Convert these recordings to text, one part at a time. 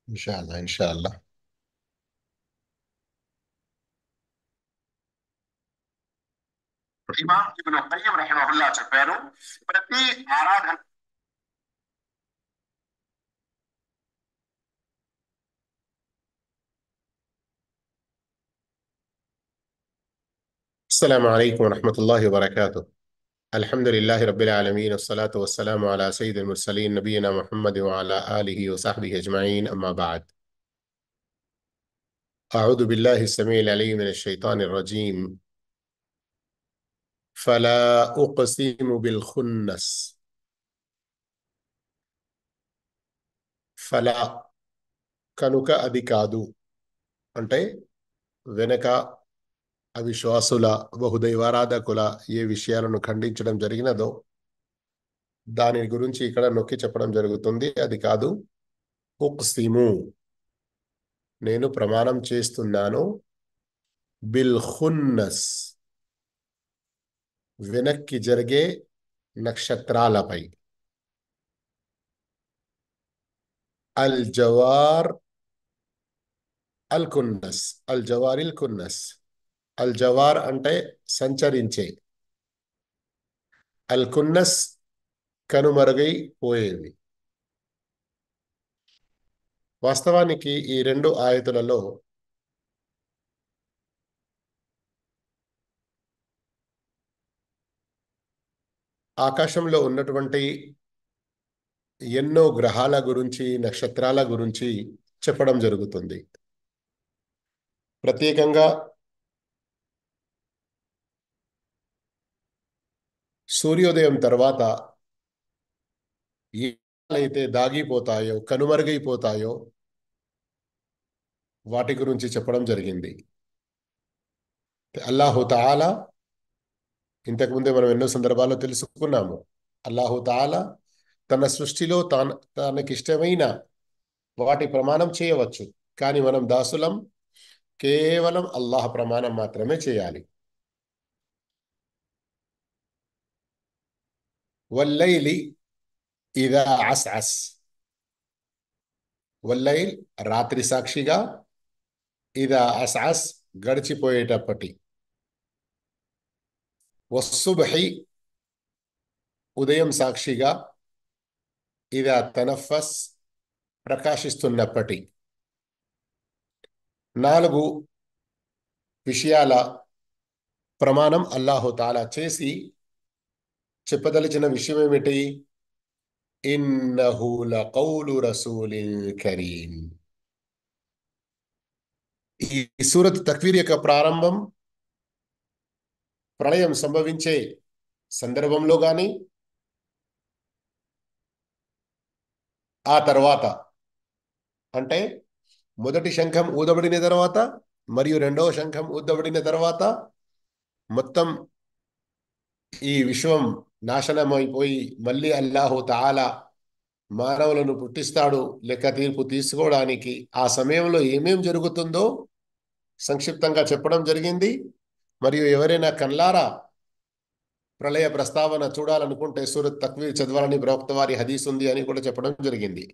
ఇన్షాల్లా ఇన్షాల్లా. ఇమాం ఇబ్ను ఖయ్యిమ్ రహిమహుల్లా చెప్పారు, ప్రతి ఆరాధన السلام عليكم ورحمة الله وبركاته. الحمد لله رب العالمين، والصلاة والسلام على سيد المرسلين نبينا محمد وعلى آله وصحبه أجمعين، أما بعد. أعوذ بالله السميع العليم من الشيطان الرجيم. فلا أقسم بالخنس. ఫలా కనుక అది కాదు అంటే వెనక అవిశ్వాసుల బహుదైవారాధకుల ఏ విషయాలను ఖండించడం జరిగినదో దాని గురించి ఇక్కడ నొక్కి చెప్పడం జరుగుతుంది. అది కాదు. ఉక్సిము, నేను ప్రమాణం చేస్తున్నాను. బిల్ ఖున్నస్, వెనక్కి జరిగే నక్షత్రాలపై. అల్ జవార్ అల్ కున్నస్, అల్ జవారిల్ కున్నస్. అల్ జవార్ అంటే సంచరించే, అల్ కున్నస్ కనుమరుగైపోయేవి. వాస్తవానికి ఈ రెండు ఆయతులలో ఆకాశంలో ఉన్నటువంటి ఎన్నో గ్రహాల గురించి, నక్షత్రాల గురించి చెప్పడం జరుగుతుంది. ప్రత్యేకంగా సూర్యోదయం తర్వాత ఏవైతే దాగిపోతాయో, కనుమరుగైపోతాయో వాటి గురించి చెప్పడం జరిగింది. అల్లాహు తాలా, ఇంతకుముందే మనం ఎన్నో సందర్భాల్లో తెలుసుకున్నాము, అల్లాహు తాలా తన సృష్టిలో తనకిష్టమైన వాటి ప్రమాణం చేయవచ్చు, కానీ మనం దాసులం, కేవలం అల్లాహ్ ప్రమాణం మాత్రమే చేయాలి. వల్లైలి ఇదా అస్అస్, వల్లైల్ రాత్రి సాక్షిగా, ఇదా అస్అస్ గడిచిపోయేటప్పటి, వస్సుబ్హి ఉదయం సాక్షిగా, ఇదా తనఫస్ ప్రకాశిస్తున్నప్పటి. 4 విషయాల ప్రమాణం అల్లాహు తాలా చేసి చెప్పదలిచిన విషయం ఏమిటి? ఇన్నహు లకౌలు రసూలిల్ కరీం. ఈ సూరత్ తక్వీర్ యొక్క ప్రారంభం ప్రళయం సంభవించే సందర్భంలో గాని, ఆ తర్వాత అంటే మొదటి శంఖం ఊదబడిన తర్వాత మరియు రెండవ శంఖం ఊదబడిన తర్వాత మొత్తం ఈ విశ్వం నాశనమైపోయి మళ్ళీ అల్లాహు తాలా మానవులను పుట్టిస్తాడు లెక్క తీర్పు తీసుకోవడానికి. ఆ సమయంలో ఏమేం జరుగుతుందో సంక్షిప్తంగా చెప్పడం జరిగింది. మరియు ఎవరైనా కల్లారా ప్రళయ ప్రస్తావన చూడాలనుకుంటే సూరత్ తక్వీర్ చదవాలని ప్రవక్త వారి హదీస్ ఉంది అని కూడా చెప్పడం జరిగింది.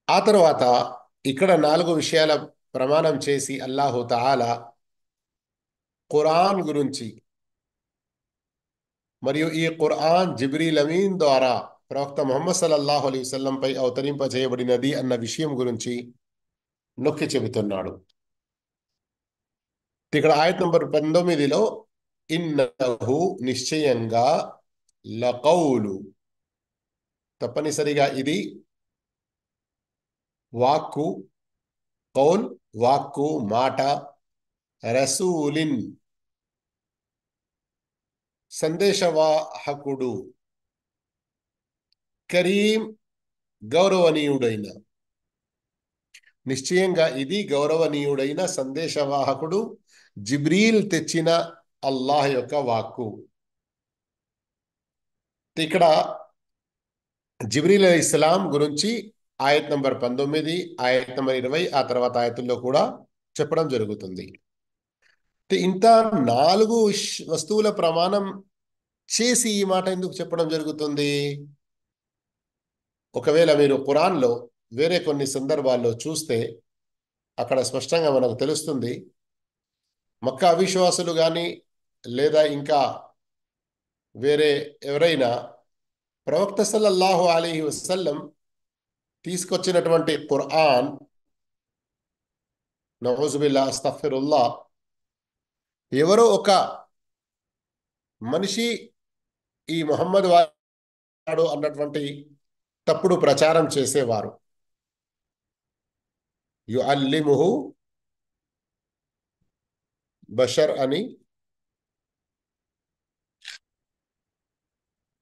ఆ తర్వాత ఇక్కడ 4 విషయాల ప్రమాణం చేసి అల్లాహు తాలా ఖురాన్ గురించి మరియు ఈ ఖురాన్ జిబ్రీల్ అమీన్ ద్వారా ప్రవక్త ముహమ్మద్ సల్లల్లాహు అలైహి వసల్లం పై అవతరింపజేయబడినది అన్న విషయం గురించి నొక్కి చెబుతున్నాడు. ఇక్కడ ఆయత్ నంబర్ 19లో ఇన్నహు నిశ్చయంగా, లకౌలు తప్పనిసరిగా ఇది, వాక్కు, కౌల్ వాక్కు మాట, రసూలిన్ సందేశవాహకుడు, కరీం గౌరవనీయుడైన. నిశ్చయంగా ఇది గౌరవనీయుడైన సందేశవాహకుడు జిబ్రీల్ తెచ్చిన అల్లాహ్ యొక్క వాక్కు. ఇక్కడ జిబ్రీల్ అలైహిస్సలాం గురించి ఆయత్ నంబర్ 19, ఆయత్ నంబర్ 20, ఆ తర్వాత ఆయతుల్లో కూడా చెప్పడం జరుగుతుంది. ఇంత 4 వస్తువుల ప్రమాణం చేసి ఈ మాట ఎందుకు చెప్పడం జరుగుతుంది? ఒకవేళ మీరు ఖురాన్లో వేరే కొన్ని సందర్భాల్లో చూస్తే అక్కడ స్పష్టంగా మనకు తెలుస్తుంది, మక్కా అవిశ్వాసులు కానీ లేదా ఇంకా వేరే ఎవరైనా ప్రవక్త సల్లల్లాహు అలైహి వసల్లం తీసుకొచ్చినటువంటి ఖురాన్, నౌజుబిల్లా అస్తగ్ఫిరుల్లా, ఎవరో ఒక మనిషి ఈ ముహమ్మద్ వాడు అన్నటువంటి తప్పుడు ప్రచారం చేసేవారు. యుఅల్లిముహు బషర్ అని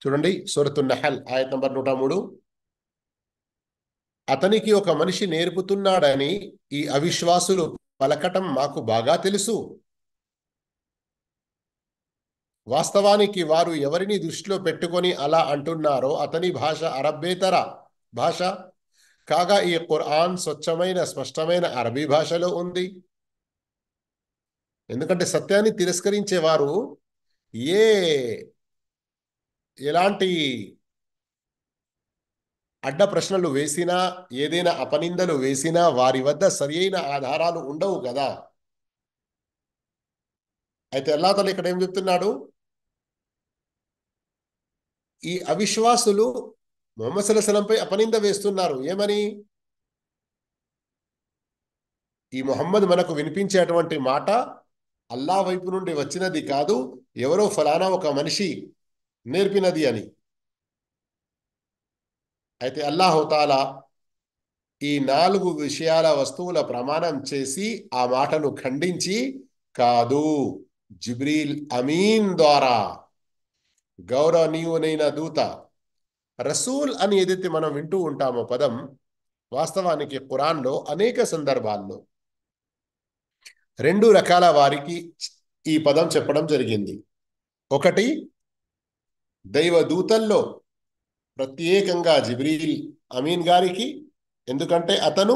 చూడండి, సూరతున్ నహల్ ఆయత్ నంబర్ 103. అతనికి ఒక మనిషి నేర్పుతున్నాడని ఈ అవిశ్వాసులు పలకటం మాకు బాగా తెలుసు. వాస్తవానికి వారు ఎవరిని దృష్టిలో పెట్టుకొని అలా అంటున్నారో అతని భాష అరబ్బేతర భాష కాగా ఈ ఖురాన్ స్వచ్ఛమైన స్పష్టమైన అరబీ భాషలో ఉంది. ఎందుకంటే సత్యాన్ని తిరస్కరించేవారు ఎలాంటి అడ్డ ప్రశ్నలు వేసినా, ఏదైనా అపనిందలు వేసినా వారి వద్ద సరియైన ఆధారాలు ఉండవు కదా. అయితే అల్లాహ్ తఆలా ఇక్కడ ఏం చెప్తున్నాడు, ఈ అవిశ్వాసులు ముహమ్మద్ సల్లల్లాహు అలైహి వసల్లంపై అపనింద వేస్తున్నారు. ఏమని? ఈ ముహమ్మద్ మనకు వినిపించేటువంటి మాట అల్లాహ్ వైపు నుండి వచ్చినది కాదు, ఎవరో ఫలానా ఒక మనిషి నేర్పినది అని. అయితే అల్లాహు తాలా ఈ 4 విషయాల వస్తువుల ప్రమాణం చేసి ఆ మాటను ఖండించి, కాదు, జిబ్రీల్ అమీన్ ద్వారా, గౌరవనీయునైన దూత, రసూల్ అని ఏదైతే మనం వింటూ ఉంటామో పదం, వాస్తవానికి ఖురాన్లో అనేక సందర్భాల్లో 2 రకాల వారికి ఈ పదం చెప్పడం జరిగింది. ఒకటి, దైవదూతల్లో ప్రత్యేకంగా జిబ్రీల్ అమీన్ గారికి, ఎందుకంటే అతను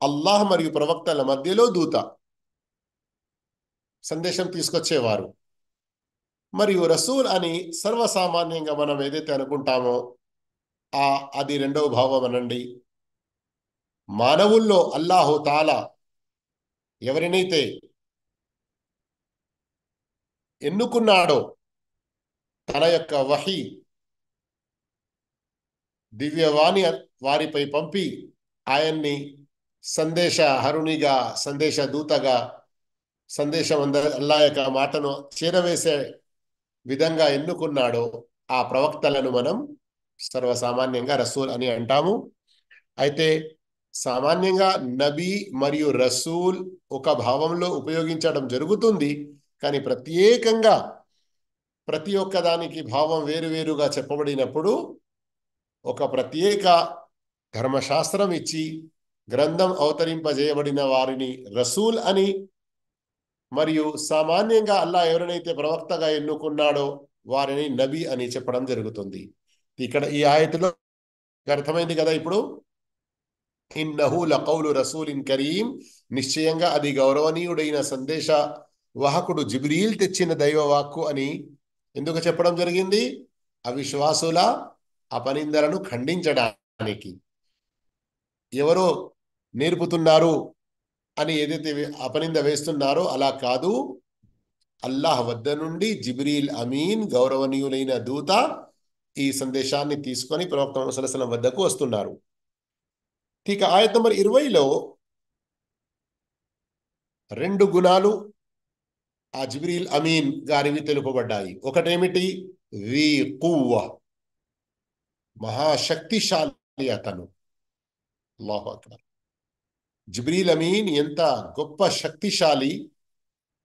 అల్లాహ్ మరియు ప్రవక్తల మధ్యలో దూత, సందేశం తీసుకొచ్చేవారు. మరియు రసూల్ అని సర్వసామాన్యంగా మనం ఏదైతే అనుకుంటామో అది రెండవ భావం అనండి. మానవుల్లో అల్లాహు తాలా ఎవరినైతే ఎన్నుకున్నాడో తన యొక్క వహీ దివ్యవాణి వారిపై పంపి ఆయన్ని సందేశహరునిగా, సందేశ దూతగా, సందేశం అల్లాహ్ యొక్క మాటను చేరవేసే విధంగా ఎన్నుకున్నాడో ఆ ప్రవక్తలను మనం సర్వసామాన్యంగా రసూల్ అని అంటాము. అయితే సామాన్యంగా నబీ మరియు రసూల్ ఒక భావంలో ఉపయోగించడం జరుగుతుంది, కానీ ప్రత్యేకంగా ప్రతి ఒక్క దానికి భావం వేరువేరుగా చెప్పబడినప్పుడు ఒక ప్రత్యేక ధర్మశాస్త్రం ఇచ్చి గ్రంథం అవతరింపజేయబడిన వారిని రసూల్ అని, మరియు సామాన్యంగా అల్లాహ్ ఎవరినైతే ప్రవక్తగా ఎన్నుకున్నాడో వారిని నబీ అని చెప్పడం జరుగుతుంది. ఇక్కడ ఈ ఆయతులో అర్థమైంది కదా. ఇప్పుడు ఇన్నహు లకౌలు రసూలిన్ కరీం, నిశ్చయంగా అది గౌరవనీయుడైన సందేశ వాహకుడు జిబ్రీల్ తెచ్చిన దైవవాక్కు అని ఎందుకు చెప్పడం జరిగింది? అవిశ్వాసుల అపనిందలను ఖండించడానికి. ఎవరో నేర్పుతున్నారు అని ఏదైతే అపనింద వేస్తున్నారో అలా కాదు, అల్లాహ్ వద్ద నుండి జిబ్రీల్ అమీన్ గౌరవనీయులైన దూత ఈ సందేశాన్ని తీసుకొని ప్రవక్త ముహమ్మద్ సల్లల్లాహు అలైహి వసల్లం వద్దకు వస్తున్నారు. ఇక ఆయత్ నంబర్ 20లో 2 గుణాలు ఆ జిబ్రీల్ అమీన్ గారివి తెలుపబడ్డాయి. ఒకటేమిటి? వి కువ్వ, మహాశక్తిశాలి అతను. అల్లాహు అక్బర్. జిబ్రీల్ అమీన్ ఎంత గొప్ప శక్తిశాలి,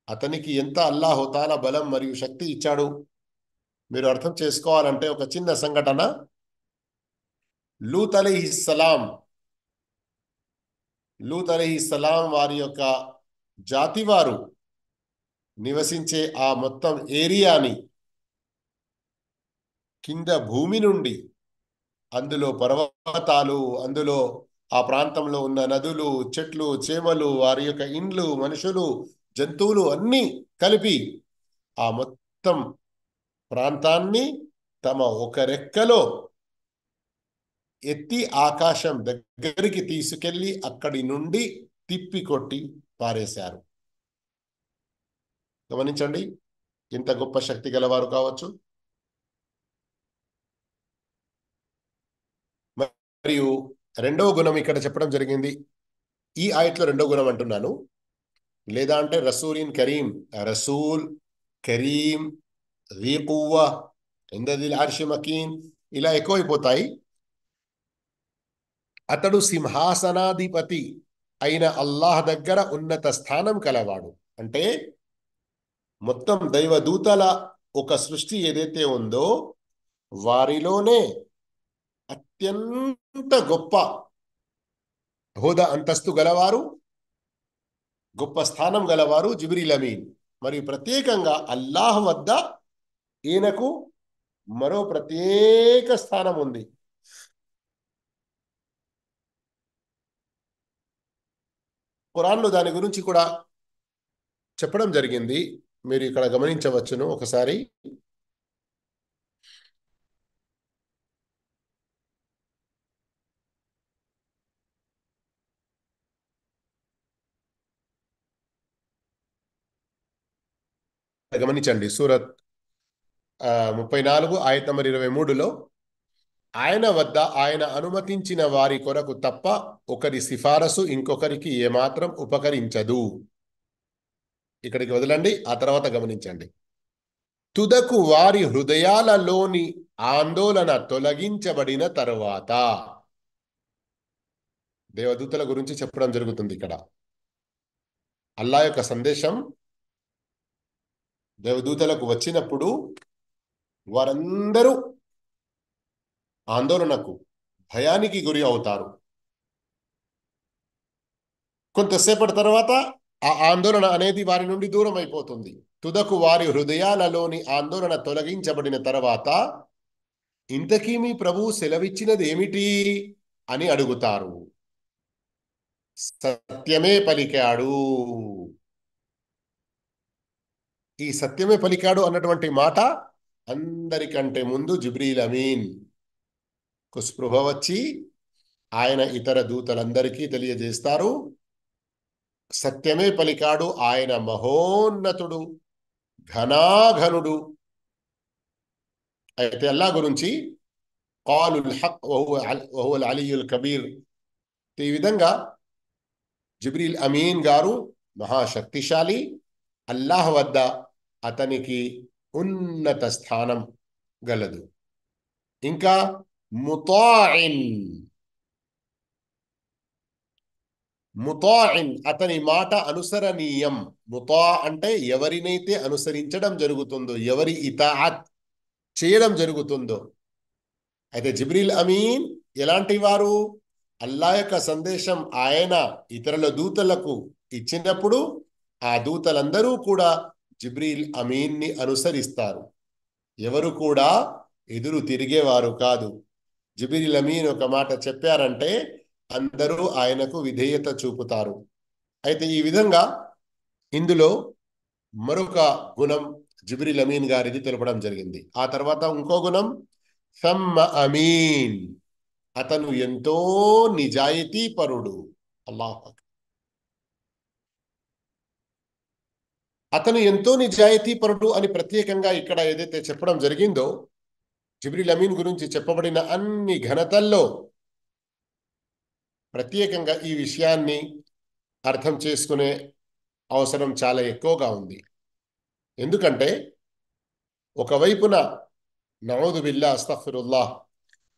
అతనికి ఎంత అల్లాహు తాలా బలం మరియు శక్తి ఇచ్చాడు. మీరు అర్థం చేసుకోవాలంటే ఒక చిన్న సంఘటన. లూత్ అలైహిస్సలాం వారి యొక్క జాతి వారు నివసించే ఆ మొత్తం ఏరియాని కింద భూమి నుండి, అందులో పర్వతాలు, అందులో ఆ ప్రాంతంలో ఉన్న నదులు, చెట్లు, చేమలు, వారి యొక్క ఇండ్లు, మనుషులు, జంతువులు అన్నీ కలిపి ఆ మొత్తం ప్రాంతాన్ని తమ ఒక రెక్కలో ఎత్తి ఆకాశం దగ్గరికి తీసుకెళ్లి అక్కడి నుండి తిప్పికొట్టి పారేశారు. గమనించండి, ఇంత గొప్ప శక్తి గలవారు కావచ్చు. మరియు రెండవ గుణం ఇక్కడ చెప్పడం జరిగింది. ఈ ఆయట్లో రెండో గుణం అంటున్నాను. లేదా అంటే రసూలిన్ కరీం, రసూల్ కరీం, ذي قوة عند ذي العرش مكين ఇలా ఎక్కువైపోతాయి. అతడు సింహాసనాధిపతి అయిన అల్లాహ్ దగ్గర ఉన్నత స్థానం కలవాడు. అంటే మొత్తం దైవదూతల ఒక సృష్టి ఏదైతే ఉందో వారిలోనే అత్యంత గొప్ప హోదా అంతస్తు గలవారు, గొప్ప స్థానం గలవారు జిబ్రీల్ అమీన్. మరియు ప్రత్యేకంగా అల్లాహ్ వద్ద ఈయనకు మరో ప్రత్యేక స్థానం ఉంది. ఖురాన్లో దాని గురించి కూడా చెప్పడం జరిగింది. మీరు ఇక్కడ గమనించవచ్చును ఒకసారి. గమనించండి, సూరత్ 34 ఆయత్ నంబర్ 23లో ఆయన వద్ద ఆయన అనుమతించిన వారి కొరకు తప్ప ఒకరి సిఫారసు ఇంకొకరికి ఏమాత్రం ఉపకరించదు. ఇక్కడికి వదలండి, ఆ తర్వాత గమనించండి. తుదకు వారి హృదయాలలోని ఆందోళన తొలగించబడిన తరువాత, దేవదూతల గురించి చెప్పడం జరుగుతుంది ఇక్కడ. అల్లా యొక్క సందేశం దేవదూతలకు వచ్చినప్పుడు వారందరూ ఆందోళనకు, భయానికి గురి అవుతారు. కొంతసేపటి తర్వాత ఆ ఆందోళన అనేది వారి నుండి దూరం అయిపోతుంది. తుదకు వారి హృదయాలలోని ఆందోళన తొలగించబడిన తర్వాత, ఇంతకీ మీ ప్రభువు సెలవిచ్చినది ఏమిటి అని అడుగుతారు. సత్యమే పలికాడు. ఈ సత్యమే పలికాడు అన్నటువంటి మాట అందరికంటే ముందు జిబ్రీల్ అమీన్ కు స్పృహ వచ్చి ఆయన ఇతర దూతలందరికీ తెలియజేస్తారు. సత్యమే పలికాడు, ఆయన మహోన్నతుడు, ఘనాఘనుడు. అయితే అల్లా గురించి ఖాలుల్ హక్ వహువల్ అలీయుల్ కబీర్, ఈ విధంగా జిబ్రీల్ అమీన్ గారు మహాశక్తిశాలి, అల్లాహ్ వద్ద అతనికి ఉన్నత స్థానం గలదు. ఇంకా ముతాఇన్, ముతాఇన్ అతని మాట అనుసరణీయం. ముతా అంటే ఎవరినైతే అనుసరించడం జరుగుతుందో, ఎవరి ఇతాఅత్ చేయడం జరుగుతుందో. అయితే జిబ్రీల్ అమీన్ ఎలాంటి వారు? అల్లా యొక్క సందేశం ఆయన ఇతరుల దూతలకు ఇచ్చినప్పుడు ఆ దూతలందరూ కూడా జిబ్రీల్ అమీన్ని అనుసరిస్తారు. ఎవరు కూడా ఎదురు తిరిగేవారు కాదు. జిబ్రీల్ అమీన్ ఒక మాట చెప్పారంటే అందరూ ఆయనకు విధేయత చూపుతారు. అయితే ఈ విధంగా ఇందులో మరొక గుణం జిబ్రీల్ అమీన్ గారిది తెలపడం జరిగింది. ఆ తర్వాత ఇంకో గుణం సమ్మ అమీన్, అతను ఎంతో నిజాయితీ పరుడు. అల్లాహ్, అతను ఎంతో నిజాయితీ పరుడు అని ప్రత్యేకంగా ఇక్కడ ఏదైతే చెప్పడం జరిగిందో, జిబ్రీల్ అమీన్ గురించి చెప్పబడిన అన్ని ఘనతల్లో ప్రత్యేకంగా ఈ విషయాన్ని అర్థం చేసుకునే అవసరం చాలా ఎక్కువగా ఉంది. ఎందుకంటే ఒకవైపున నఊదు బిల్లా అస్తగ్ఫిరుల్లాహ్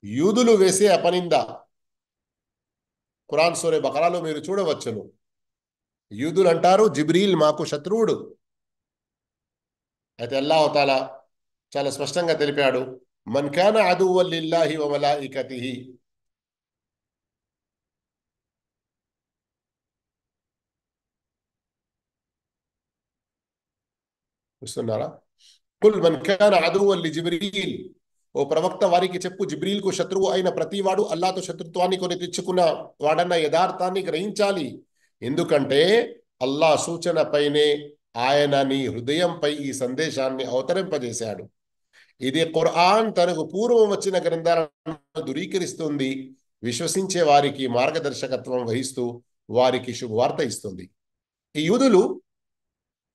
యూదులు వేసే అపనింద ఖురాన్ సూరే బకరాలో మీరు చూడవచ్చును. యూదులు అంటారు జిబ్రీల్ మాకు శత్రువుడు. అయితే అల్లాహ్ తఆలా చాలా స్పష్టంగా తెలిపాడు, మన్ కాన అదువ్వన్ లిల్లాహి వ మలాయికతిహి, చూస్తున్నారా? కుల్ మన్ కాన అదువ్వన్ లి జిబ్రీల్, ఓ ప్రవక్త వారికి చెప్పు, జిబ్రీల్కు శత్రువు అయిన ప్రతివాడు అల్లాహ్తో శత్రుత్వాన్ని కొని తెచ్చుకున్న వాడన్న యథార్థాన్ని గ్రహించాలి. ఎందుకంటే అల్లాహ్ సూచన పైనే ఆయన నీ హృదయంపై ఈ సందేశాన్ని అవతరింపజేశాడు. ఇది ఖురాన్ తనకు పూర్వం వచ్చిన గ్రంథాలను ధృవీకరిస్తుంది, విశ్వసించే వారికి మార్గదర్శకత్వం వహిస్తూ వారికి శుభవార్త ఇస్తుంది. ఈ యూదులు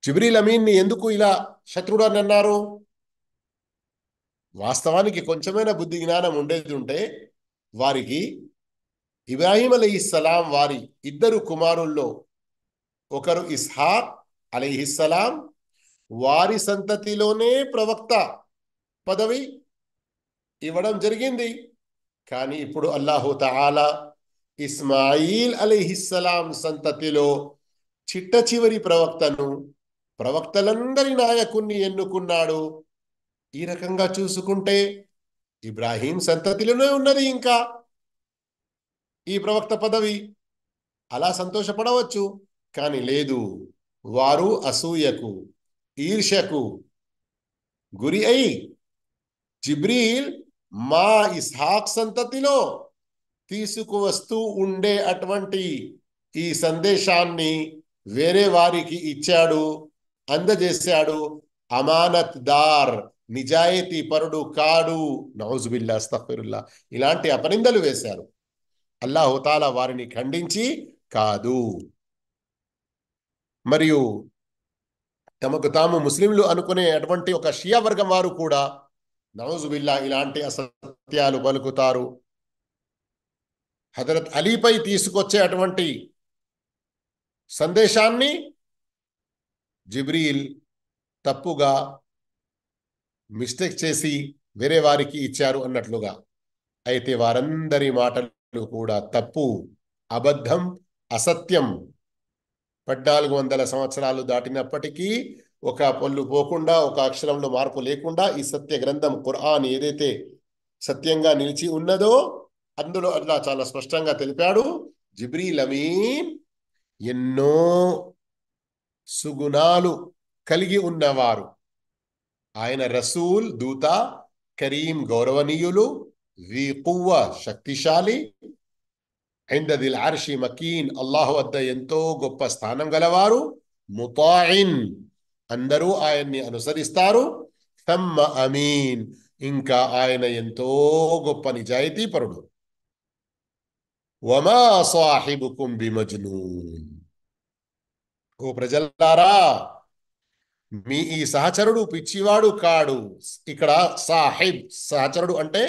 జిబ్రీల్ అమీన్ని ఎందుకు ఇలా శత్రుడు అని అన్నారు? వాస్తవానికి కొంచెమైనా బుద్ధి జ్ఞానం ఉండేది ఉంటే వారికి ఇబ్రాహీం అలైహిస్సలాం వారి ఇద్దరు కుమారుల్లో ఒకరు ఇస్హాక్ అలైహిస్సలాం, వారి సంతతిలోనే ప్రవక్త పదవి ఇవ్వడం జరిగింది. కానీ ఇప్పుడు అల్లాహు తఆలా ఇస్మాయిల్ అలైహిస్సలాం సంతతిలో చిట్ట చివరి ప్రవక్తను, ప్రవక్తలందరి నాయకుణ్ణి ఎన్నుకున్నాడు. ఈ రకంగా చూసుకుంటే ఇబ్రాహీం సంతతిలోనే ఉన్నది ఇంకా ఈ ప్రవక్త పదవి. అలా సంతోషపడవచ్చు, కానీ లేదు. వారు అసూయకు, ఈర్ష్యకు గురి అయి జిబ్రీల్ మా ఇస్హాక్ సంతతిలో తీసుకువస్తూ ఉండే అటువంటి ఈ సందేశాన్ని వేరే వారికి ఇచ్చాడు, అందజేశాడు. అమానత్ దార్, నిజాయితీ పరుడు కాడు. నౌజుబిల్లా, అస్తగ్ఫిరుల్లా, ఇలాంటి అపనిందలు వేశారు. అల్లాహు తాలా వారిని ఖండించి కాదు. మరియు తమకు తాము ముస్లింలు అనుకునే అటువంటి ఒక షియా వర్గం వారు కూడా నౌజుబిల్లా ఇలాంటి అసత్యాలు పలుకుతారు. హజరత్ అలీపై తీసుకొచ్చే అటువంటి సందేశాన్ని జిబ్రీల్ తప్పుగా మిస్టేక్ చేసి వేరే వారికి ఇచ్చారు అన్నట్లుగా. అయితే వారందరి మాటలు కూడా తప్పు, అబద్ధం, అసత్యం. 1400 సంవత్సరాలు దాటినప్పటికీ ఒక పొల్లు పోకుండా, ఒక అక్షరంలో మార్పు లేకుండా ఈ సత్య గ్రంథం ఖురాన్ ఏదైతే సత్యంగా నిలిచి ఉన్నదో అందులో అల్లాహ్ చాలా స్పష్టంగా తెలిపాడు, జిబ్రీల్ అమీన్ ఎన్నో సుగుణాలు కలిగి ఉన్నవారు. ఆయన రసూల్, దూత, కరీం గౌరవనీయులు, వి కువ్వ శక్తిశాలి, ఇందదిల్ అర్షి మకీన్ అల్లాహు వద్ద ఎంతో గొప్ప స్థానం గలవారు, ముతాయిన్ అందరూ ఆయన్ని అనుసరిస్తారు, థమ్మ అమీన్ ఇంకా ఆయన ఎంతో గొప్ప నిజాయితీ పరుడు. వమా సాహిబుకుం బిమజ్నూన్, ఓ ప్రజలారా మీ ఈ సహచరుడు పిచ్చివాడు కాడు. ఇక్కడ సాహిబ్, సహచరుడు అంటే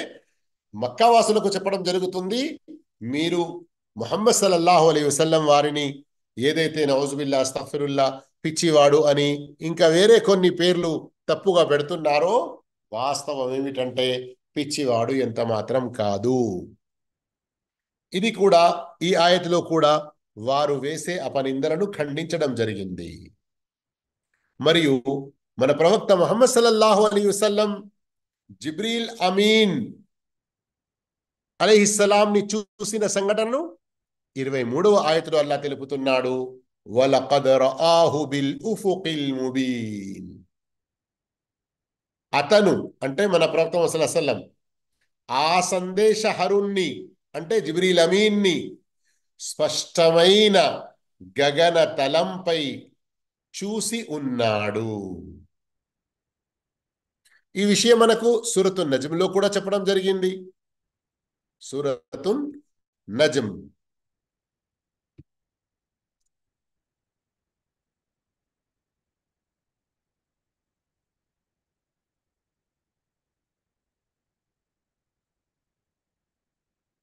మక్కావాసులకు చెప్పడం జరుగుతుంది. మీరు ముహమ్మద్ సల్లల్లాహు అలైహి వసల్లం వారిని ఏదైతే నౌజుబిల్లా, అస్తగ్ఫిరుల్లా, పిచ్చివాడు అని ఇంకా వేరే కొన్ని పేర్లు తప్పుగా పెడుతున్నారో వాస్తవం ఏమిటంటే పిచ్చివాడు ఎంత మాత్రం కాదు. ఇది కూడా ఈ ఆయతిలో కూడా వారు వేసే అపనిందలను ఖండించడం జరిగింది. మరియు మన ప్రవక్త ముహమ్మద్ సల్లల్లాహు అలైహి వసల్లం జిబ్రీల్ అమీన్ అలైహిస్సలాంని చూసిన సంఘటనను 23వ ఆయతులో అల్లాహ్ తెలుపుతున్నాడు, వలఖద్ రఆహు బిల్ ఉఫుకిల్ ముబీన్. అతను అంటే మన ప్రవక్త ముహమ్మద్ సల్లల్లాహు అలైహి వసల్లం ఆ సందేశహరుణ్ణి అంటే జిబ్రీల్ అమీన్ని స్పష్టమైన గగన తలంపై చూసి ఉన్నాడు. ఈ విషయం మనకు సూరతున్ నజ్మ్లో కూడా చెప్పడం జరిగింది. సూరతున్ నజ్మ్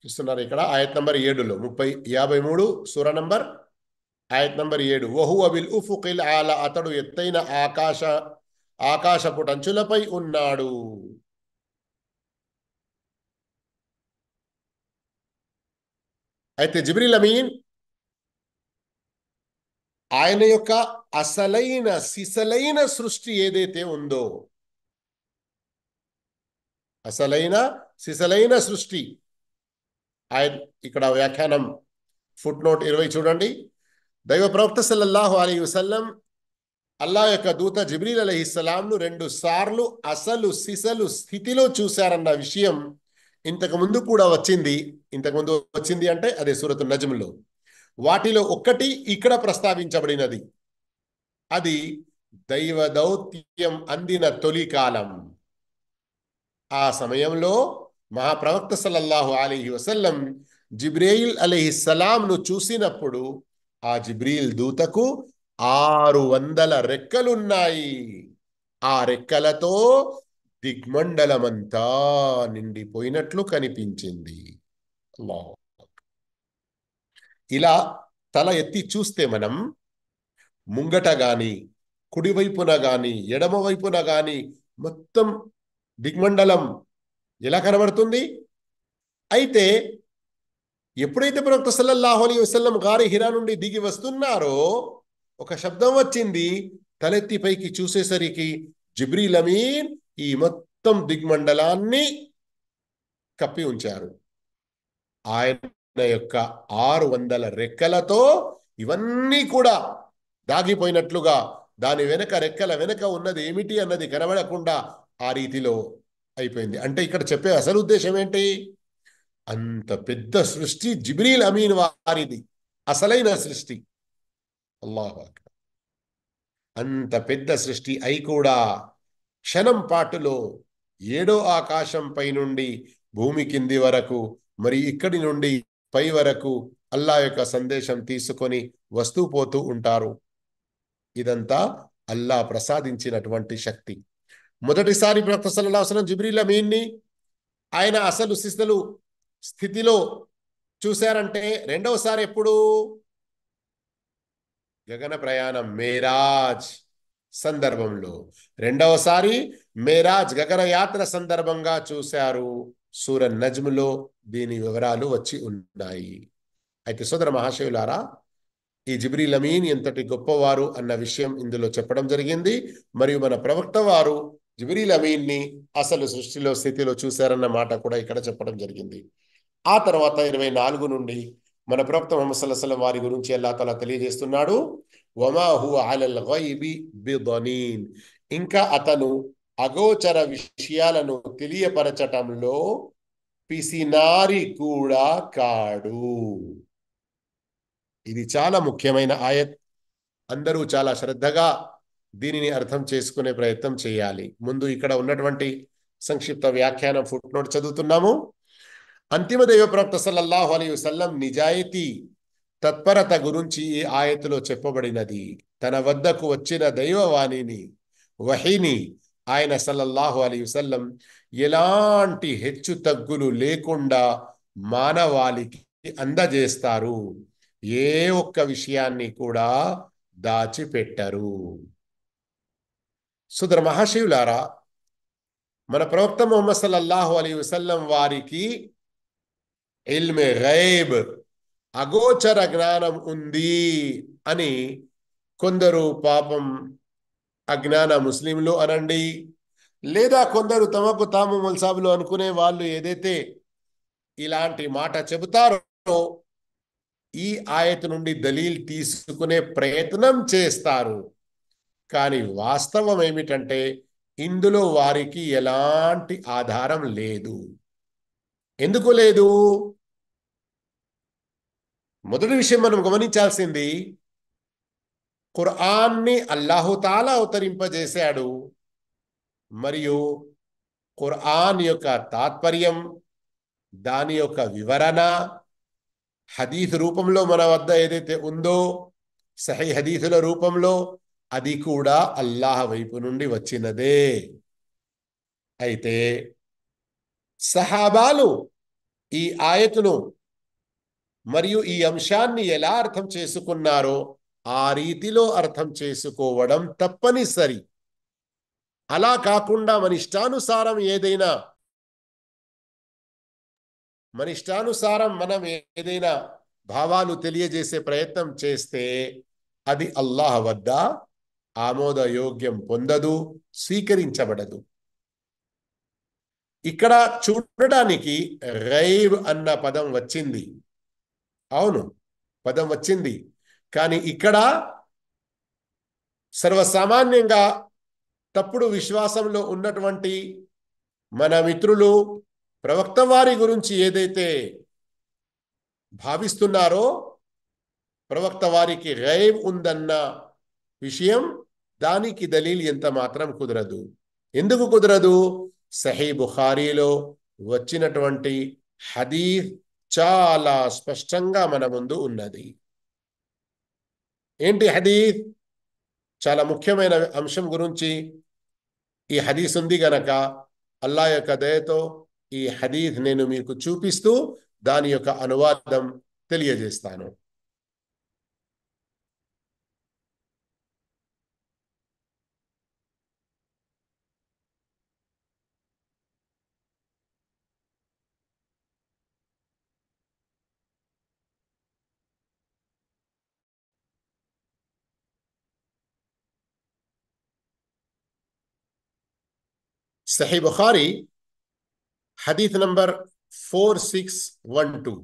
చూస్తున్నారు ఇక్కడ ఆయత్ నంబర్ 7లో 53 సూర నంబర్ ఆయత్ నంబర్ 7. వహువ బిల్ ఉఫుకిల్ ఆలా, అతడు ఎత్తైన ఆకాశపు టంచులపై ఉన్నాడు. అయితే జిబ్రీల్ అమీన్ ఆయన యొక్క అసలైన సిసలైన సృష్టి ఏదైతే ఉందో, అసలైన సిసలైన సృష్టి ఇక్కడ వ్యాఖ్యానం ఫుట్ నోట్ 20 చూడండి. దైవ ప్రవక్త సల్లల్లాహు అలైహి వసల్లం అల్లాహ్ యొక్క దూత జిబ్రీల్ అలైహిస్సలాంను 2 సార్లు అసలు సిసలు స్థితిలో చూశారన్న విషయం ఇంతకుముందు కూడా వచ్చింది. ఇంతకుముందు వచ్చింది అంటే అదే సూరతున్ నజ్మ్లో. వాటిలో ఒక్కటి ఇక్కడ ప్రస్తావించబడినది. అది దైవ దౌత్యం అందిన తొలి కాలం. ఆ సమయంలో మహాప్రవక్త సల్లల్లాహు అలైహి వసల్లం జిబ్రీల్ అలైహిస్సలాంను చూసినప్పుడు ఆ జిబ్రీల్ దూతకు 600 రెక్కలున్నాయి. ఆ రెక్కలతో దిగ్మండలమంతా నిండిపోయినట్లు కనిపించింది. అల్లాహ్. ఇలా తల ఎత్తి చూస్తే మనం ముంగట గాని, కుడివైపున గాని, ఎడమ వైపున గాని మొత్తం దిగ్మండలం ఎలా కనబడుతుంది? అయితే ఎప్పుడైతే ప్రవక్త సల్లల్లాహు అలైహి వసల్లం గారి హిరా నుండి దిగి వస్తున్నారో ఒక శబ్దం వచ్చింది. తలెత్తి పైకి చూసేసరికి జిబ్రీల్ అమీన్ ఈ మొత్తం దిగ్మండలాన్ని కప్పి ఉంచారు. ఆయన యొక్క 600 రెక్కలతో ఇవన్నీ కూడా దాగిపోయినట్లుగా, దాని వెనక రెక్కల వెనక ఉన్నది ఏమిటి అన్నది కనబడకుండా ఆ రీతిలో అయిపోయింది. అంటే ఇక్కడ చెప్పే అసలు ఉద్దేశం ఏంటి? అంత పెద్ద సృష్టి జిబ్రీల్ అమీన్ వారిది, అసలైన సృష్టి. అల్లాహు అక్బర్. అంత పెద్ద సృష్టి అయి కూడా క్షణం పాటులో 7వ ఆకాశం పై నుండి భూమి కింది వరకు, మరి ఇక్కడి నుండి పై వరకు అల్లా యొక్క సందేశం తీసుకొని వస్తూ పోతూ ఉంటారు. ఇదంతా అల్లా ప్రసాదించినటువంటి శక్తి. మొదటిసారి ప్రవక్త సల్లల్లాహు అలైహి వసల్లం జిబ్రీల్ అమీన్ని ఆయన అసలు స్థితిలో చూశారంటే రెండవసారి ఎప్పుడు? గగన ప్రయాణం మేరాజ్ సందర్భంలో. రెండవసారి మేరాజ్ గగన యాత్ర సందర్భంగా చూశారు. సూర నజ్మ్లో దీని వివరాలు వచ్చి ఉన్నాయి. అయితే సోదర మహాశయులారా, ఈ జిబ్రీల్ అమీన్ ఎంతటి గొప్పవారు అన్న విషయం ఇందులో చెప్పడం జరిగింది. మరియు మన ప్రవక్త వారు జిబ్రీల్ అమీన్ని అసలు సృష్టిలో స్థితిలో చూశారన్న మాట కూడా ఇక్కడ చెప్పడం జరిగింది. ఆ తర్వాత 24 నుండి మన ప్రవక్త ముహమ్మద్ సల్లల్లాహు అలైహి వసల్లం వారి గురించి అల్లాహ్ తఆలా తెలియజేస్తున్నాడు. వమా హువ అలల్ గైబి బిదనీన్. ఇంకా అతను అగోచర విషయాలను తెలియపరచటంలో పిసినారి కూడా కాడు. ఇది చాలా ముఖ్యమైన ఆయత్. అందరూ చాలా శ్రద్ధగా దీనిని అర్థం చేసుకునే ప్రయత్నం చేయాలి. ముందు ఇక్కడ ఉన్నటువంటి సంక్షిప్త వ్యాఖ్యానం ఫుట్ నోట్ చదువుతున్నాము. అంతిమ దైవ ప్రవక్త సల్లల్లాహు అలైహి వసల్లం నిజాయితీ తత్పరత గురించి ఈ ఆయతులో చెప్పబడినది. తన వద్దకు వచ్చిన దైవవాణిని, వహీని ఆయన సల్లల్లాహు అలైహి వసల్లం ఎలాంటి హెచ్చు తగ్గులు లేకుండా మానవాళికి అందజేస్తారు. ఏ ఒక్క విషయాన్ని కూడా దాచిపెట్టరు. సుదర మహాశివులారా, మన ప్రవక్త ముహమ్మద్ సల్లల్లాహు అలైహి వసల్లం వారికి ఇల్మే గైబ్, అగోచర జ్ఞానం ఉంది అని కొందరు పాపం అజ్ఞాన ముస్లింలు అనండి, లేదా కొందరు తమకు తాము ముల్సాబులు అనుకునే వాళ్ళు ఏదైతే ఇలాంటి మాట చెబుతారో ఈ ఆయత నుండి దలీల్ తీసుకునే ప్రయత్నం చేస్తారు. కానీ వాస్తవం ఏమిటంటే ఇందులో వారికి ఎలాంటి ఆధారం లేదు. ఎందుకు లేదు? మొదటి విషయం మనం గమనించాల్సింది, ఖురాన్ని అల్లాహు తాలా అవతరింపజేశాడు. మరియు ఖురాన్ యొక్క తాత్పర్యం, దాని యొక్క వివరణ హదీస్ రూపంలో మన వద్ద ఏదైతే ఉందో, సహీ హదీసుల రూపంలో, అది కూడా అల్లాహ్ వైపు నుండి వచ్చినదే. అయితే సహాబాలు ఈ ఆయతును మరియు ఈ అంశాన్ని ఎలా అర్థం చేసుకున్నారో ఆ రీతిలో అర్థం చేసుకోవడం తప్పనిసరి. అలా కాకుండా మన ఇష్టానుసారం మనం ఏదైనా భావాలు తెలియజేసే ప్రయత్నం చేస్తే అది అల్లాహ్ వద్ద ఆమోదయోగ్యం పొందదు, స్వీకరించబడదు. ఇక్కడ చూడడానికి గైబ్ అన్న పదం వచ్చింది. అవును, పదం వచ్చింది. కానీ ఇక్కడ సర్వసామాన్యంగా తప్పుడు విశ్వాసంలో ఉన్నటువంటి మన మిత్రులు ప్రవక్త వారి గురించి ఏదైతే భావిస్తున్నారో, ప్రవక్త వారికి గైబ్ ఉందన్న విషయం, దానికి దలీల్ ఎంత మాత్రం కుదరదు. ఎందుకు కుదరదు? సహీ బుఖారీలో వచ్చినటువంటి హదీస్ చాలా స్పష్టంగా మన ముందు ఉన్నది. ఏంటి హదీస్? చాలా ముఖ్యమైన అంశం గురించి ఈ హదీస్ ఉంది గనక అల్లా యొక్క దయతో ఈ హదీస్ నేను మీకు చూపిస్తూ దాని యొక్క అనువాదం తెలియజేస్తాను. సహీ బుఖారీ హదీస్ నంబర్ 4612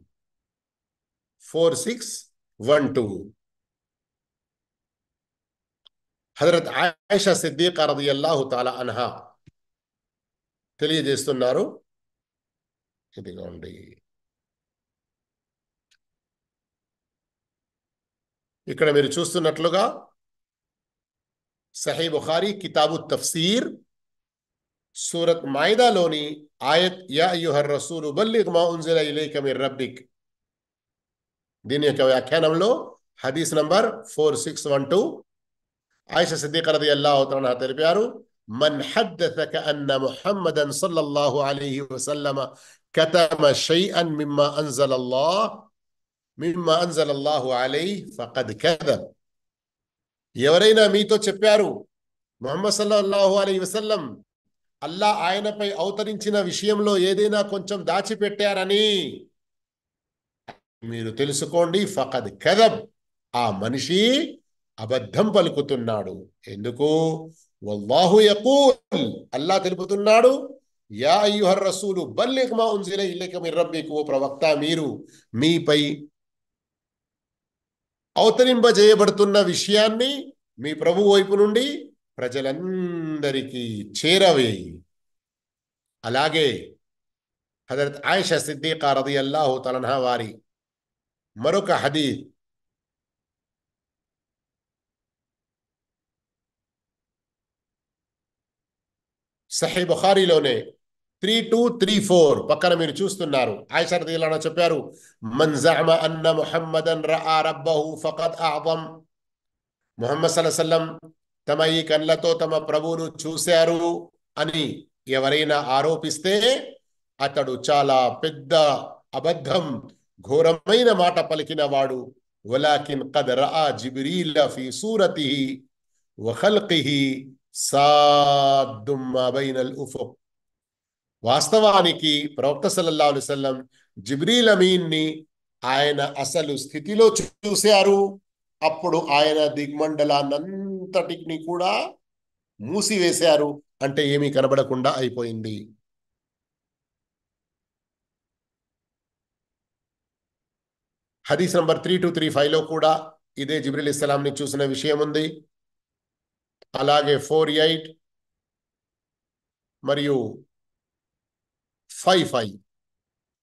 4612 హజరత్ ఆయిషా సిద్దికా రదియల్లాహు తాలా అన్హా తెలియజేస్తున్నారు. ఇదిగోండి, ఇక్కడ మీరు చూస్తున్నట్లుగా సహీ బుఖారీ కితాబు తఫ్సీర్ సూరత్ మాయిదాలోని ఆయత్ యా అయ్యుహర్ రసూలు బల్లిగ్ మా ఉన్జిల ఇలైక మిర్ రబ్బిక్, దీని యొక్క వ్యాఖ్యానంలో హదీస్ నంబర్ 4612 ఆయిషా సిద్దికా రదియల్లాహు తఆలా తెలిపారు, మన్ హద్దథక అన్న ముహమ్మదన్ సల్లల్లాహు అలైహి వసల్లమ కతమ షైఅన్ మిమ్మా అంజలల్లాహు అలైహి ఫఖద్ కదబ్. ఎవరైనా మీతో చెప్పారు ముహమ్మద్ సల్లల్లాహు అలైహి వసల్లం అల్లా ఆయనపై అవతరించిన విషయంలో ఏదైనా కొంచెం దాచిపెట్టారని మీరు తెలుసుకోండి, ఫఖద్ కదబ్, ఆ మనిషి అబద్ధం పలుకుతున్నాడు. ఎందుకు? వల్లాహు యఖూల్, అల్లా తెలుపుతున్నాడు, యా అయ్యుహర్ రసూలు బల్లిగ్ మా ఉన్జిల ఇలైక మిర్ రబ్బిక్, ఓ ప్రవక్త మీరు మీపై అవతరింపజేయబడుతున్న విషయాన్ని మీ ప్రభు వైపు నుండి ప్రజలందరికీ చేరవేయి. అలాగే హజరత్ ఆయిషా సిద్దికా రదియల్లాహు తఆలా అన్హా వారి మరొక హదీస్ సహీ బుఖారీలోనే 3234 పక్కన మీరు చూస్తున్నారు. ఆయిషా రదియల్లాహు అన్హా చెప్పారు, మన్ జఅమ అన్న ముహమ్మదన్ రఆ రబ్బహు ఫఖద్ అఅదం. ముహమ్మద్ సల్లల్లాహు అలైహి వసల్లం తమ ఈ కళ్ళతో తమ ప్రభువును చూశారు అని ఎవరైనా ఆరోపిస్తే అతడు చాలా పెద్ద అబద్ధం, ఘోరమైన మాట పలికిన వాడు. వలాకిన్ ఖద్ రఆ జిబ్రీల ఫీ సూరతిహి వ ఖల్ఖిహి సాద్దుం మా బైనల్ ఉఫుక్. వాస్తవానికి ప్రవక్త సల్లల్లాహు అలైహి వసల్లం జిబ్రీల్ అమీన్ని ఆయన అసలు స్థితిలో చూశారు. అప్పుడు ఆయన దిగ్మండలాన్నంతటిని కూడా మూసివేశారు, అంటే ఏమీ కనబడకుండా అయిపోయింది. హదీస్ నంబర్ 3235లో కూడా ఇదే జిబ్రీల్ ఇస్లాంని చూసిన విషయం ఉంది. అలాగే 48 మరియు 55